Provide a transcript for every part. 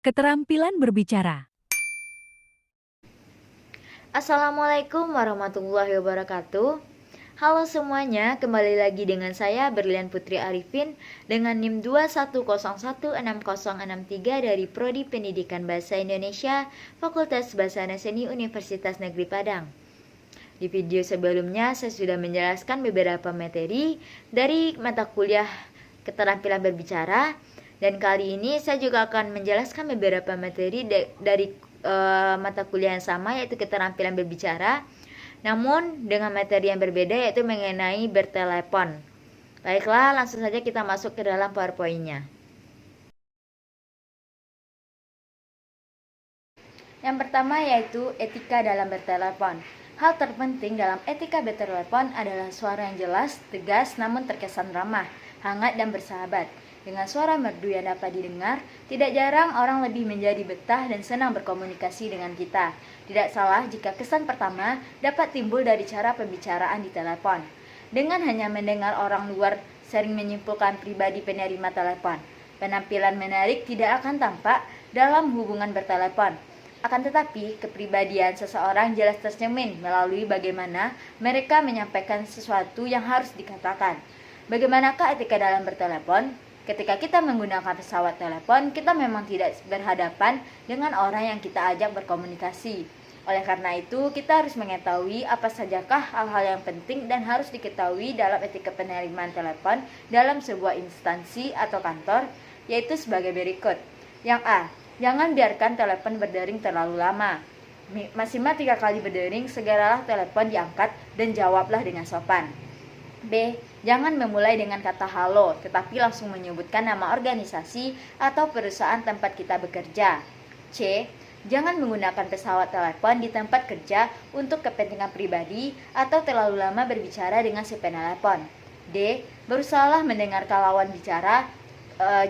Keterampilan berbicara. Assalamualaikum warahmatullahi wabarakatuh. Halo semuanya, kembali lagi dengan saya Berlian Putri Arifin dengan NIM 210160063 dari Prodi Pendidikan Bahasa Indonesia, Fakultas Bahasa Seni Universitas Negeri Padang. Di video sebelumnya saya sudah menjelaskan beberapa materi dari mata kuliah keterampilan berbicara, dan kali ini saya juga akan menjelaskan beberapa materi dari mata kuliah yang sama, yaitu keterampilan berbicara, namun dengan materi yang berbeda, yaitu mengenai bertelepon. Baiklah, langsung saja kita masuk ke dalam PowerPoint-nya. Yang pertama yaitu etika dalam bertelepon. Hal terpenting dalam etika bertelepon adalah suara yang jelas, tegas, namun terkesan ramah, hangat, dan bersahabat. Dengan suara merdu yang dapat didengar, tidak jarang orang lebih menjadi betah dan senang berkomunikasi dengan kita. Tidak salah jika kesan pertama dapat timbul dari cara pembicaraan di telepon. Dengan hanya mendengar orang luar sering menyimpulkan pribadi penerima telepon, penampilan menarik tidak akan tampak dalam hubungan bertelepon. Akan tetapi, kepribadian seseorang jelas tercermin melalui bagaimana mereka menyampaikan sesuatu yang harus dikatakan. Bagaimanakah etika dalam bertelepon? Ketika kita menggunakan pesawat telepon, kita memang tidak berhadapan dengan orang yang kita ajak berkomunikasi. Oleh karena itu, kita harus mengetahui apa sajakah hal-hal yang penting dan harus diketahui dalam etika penerimaan telepon dalam sebuah instansi atau kantor, yaitu sebagai berikut. Yang A. Jangan biarkan telepon berdering terlalu lama. Maksimal 3 kali berdering, segeralah telepon diangkat dan jawablah dengan sopan. B. Jangan memulai dengan kata halo, tetapi langsung menyebutkan nama organisasi atau perusahaan tempat kita bekerja. C. Jangan menggunakan pesawat telepon di tempat kerja untuk kepentingan pribadi atau terlalu lama berbicara dengan si penelepon. D. Berusahalah mendengarkan lawan bicara,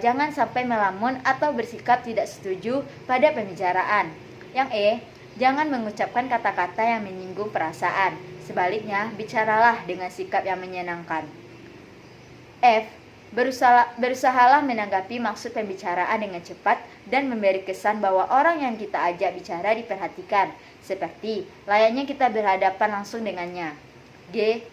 jangan sampai melamun atau bersikap tidak setuju pada pembicaraan. Yang E. Jangan mengucapkan kata-kata yang menyinggung perasaan. Sebaliknya, bicaralah dengan sikap yang menyenangkan. F. Berusahalah menanggapi maksud pembicaraan dengan cepat dan memberi kesan bahwa orang yang kita ajak bicara diperhatikan, seperti layaknya kita berhadapan langsung dengannya. G.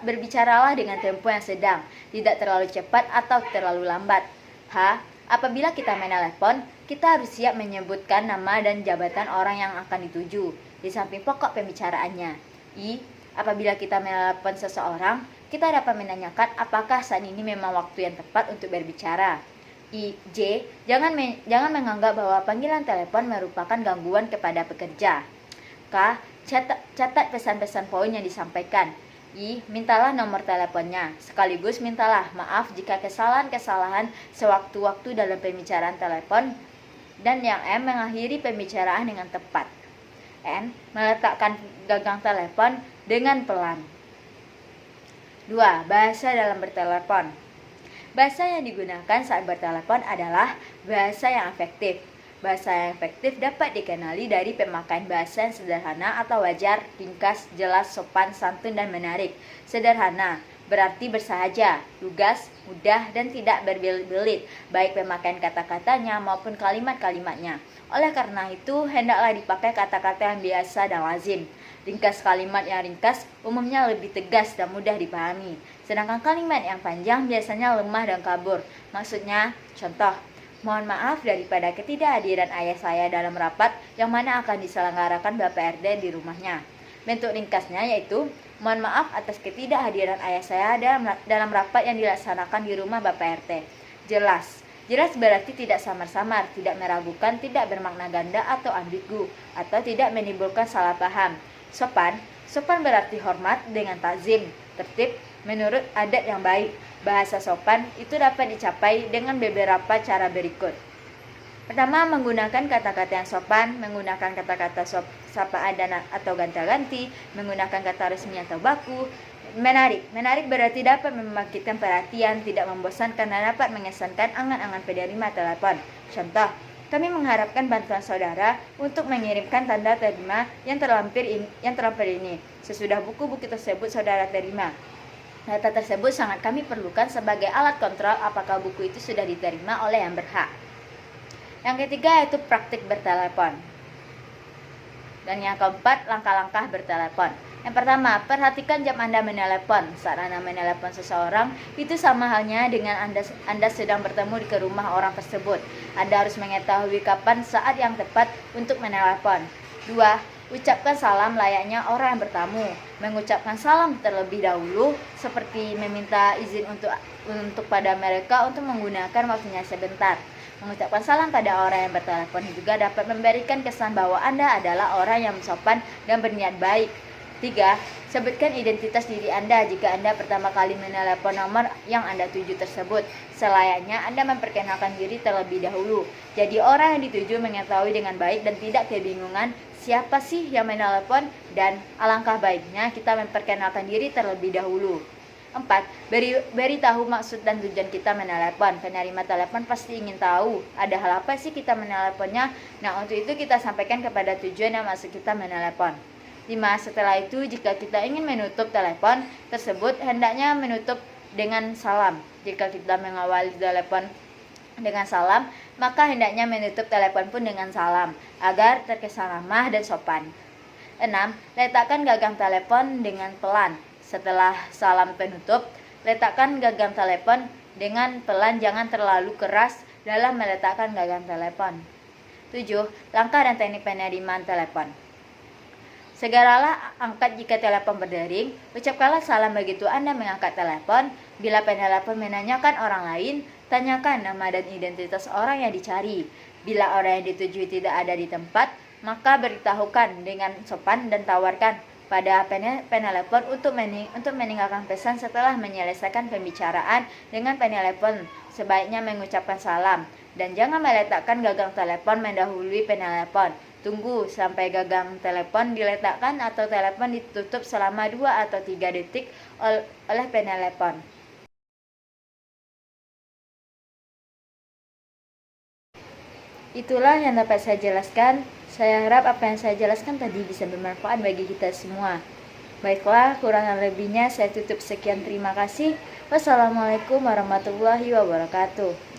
Berbicaralah dengan tempo yang sedang, tidak terlalu cepat atau terlalu lambat. H. Apabila kita menelepon, kita harus siap menyebutkan nama dan jabatan orang yang akan dituju di samping pokok pembicaraannya. I. Apabila kita menelepon seseorang, kita dapat menanyakan apakah saat ini memang waktu yang tepat untuk berbicara. J. Jangan menganggap bahwa panggilan telepon merupakan gangguan kepada pekerja. K. Catat pesan-pesan poin yang disampaikan. I. Mintalah nomor teleponnya, sekaligus mintalah maaf jika kesalahan-kesalahan sewaktu-waktu dalam pembicaraan telepon. Dan yang M. Mengakhiri pembicaraan dengan tepat. N. Meletakkan gagang telepon dengan pelan. 2. Bahasa dalam bertelepon. Bahasa yang digunakan saat bertelepon adalah bahasa yang efektif. Bahasa yang efektif dapat dikenali dari pemakaian bahasa yang sederhana atau wajar, ringkas, jelas, sopan, santun, dan menarik. Sederhana berarti bersahaja, lugas, mudah, dan tidak berbelit-belit, baik pemakaian kata-katanya maupun kalimat-kalimatnya. Oleh karena itu, hendaklah dipakai kata-kata yang biasa dan lazim. Ringkas kalimat yang ringkas umumnya lebih tegas dan mudah dipahami. Sedangkan kalimat yang panjang biasanya lemah dan kabur. Maksudnya, contoh, mohon maaf daripada ketidakhadiran ayah saya dalam rapat yang mana akan diselenggarakan Bapak RT di rumahnya. Bentuk ringkasnya yaitu, mohon maaf atas ketidakhadiran ayah saya dalam rapat yang dilaksanakan di rumah Bapak RT. Jelas. Jelas berarti tidak samar-samar, tidak meragukan, tidak bermakna ganda atau ambigu, atau tidak menimbulkan salah paham. Sopan. Sopan berarti hormat dengan takzim, tertib, menurut adat yang baik. Bahasa sopan itu dapat dicapai dengan beberapa cara berikut. Pertama, menggunakan kata-kata yang sopan, menggunakan kata-kata sapaan dan atau ganti-ganti, menggunakan kata resmi atau baku. Menarik. Menarik berarti dapat membangkitkan perhatian, tidak membosankan, dan dapat mengesankan angan-angan penerima telepon. Contoh, kami mengharapkan bantuan saudara untuk mengirimkan tanda terima yang terlampir ini. Sesudah buku-buku tersebut saudara terima. Data tersebut sangat kami perlukan sebagai alat kontrol apakah buku itu sudah diterima oleh yang berhak. Yang ketiga yaitu praktik bertelepon. Dan yang keempat, langkah-langkah bertelepon. Yang pertama, perhatikan jam Anda menelepon. Saat Anda menelepon seseorang, itu sama halnya dengan Anda sedang bertemu di rumah orang tersebut. Anda harus mengetahui kapan saat yang tepat untuk menelepon. 2. Ucapkan salam layaknya orang yang bertamu. Mengucapkan salam terlebih dahulu seperti meminta izin untuk pada mereka untuk menggunakan waktunya sebentar. Mengucapkan salam pada orang yang bertelepon juga dapat memberikan kesan bahwa Anda adalah orang yang sopan dan berniat baik. 3. Sebutkan identitas diri Anda jika Anda pertama kali menelepon nomor yang Anda tuju tersebut. Selayaknya Anda memperkenalkan diri terlebih dahulu. Jadi orang yang dituju mengetahui dengan baik dan tidak kebingungan siapa sih yang menelepon, dan alangkah baiknya kita memperkenalkan diri terlebih dahulu. 4. Beritahu maksud dan tujuan kita menelepon. Penerima telepon pasti ingin tahu ada hal apa sih kita meneleponnya. Nah, untuk itu kita sampaikan kepada tujuan dan maksud kita menelepon. 5. Setelah itu, jika kita ingin menutup telepon tersebut, hendaknya menutup dengan salam. Jika kita mengawali telepon dengan salam, maka hendaknya menutup telepon pun dengan salam, agar terkesan ramah dan sopan. 6. Letakkan gagang telepon dengan pelan. Setelah salam penutup, letakkan gagang telepon dengan pelan, jangan terlalu keras dalam meletakkan gagang telepon. 7. Langkah dan teknik penerimaan telepon. Segeralah angkat jika telepon berdering. Ucapkanlah salam begitu Anda mengangkat telepon. Bila penelepon menanyakan orang lain, tanyakan nama dan identitas orang yang dicari. Bila orang yang dituju tidak ada di tempat, maka beritahukan dengan sopan dan tawarkan pada penelepon untuk meninggalkan pesan setelah menyelesaikan pembicaraan dengan penelepon. Sebaiknya mengucapkan salam dan jangan meletakkan gagang telepon mendahului penelepon. Tunggu sampai gagang telepon diletakkan atau telepon ditutup selama 2 atau 3 detik oleh penelepon. Itulah yang dapat saya jelaskan. Saya harap apa yang saya jelaskan tadi bisa bermanfaat bagi kita semua. Baiklah, kurang lebihnya saya tutup sekian. Terima kasih. Wassalamualaikum warahmatullahi wabarakatuh.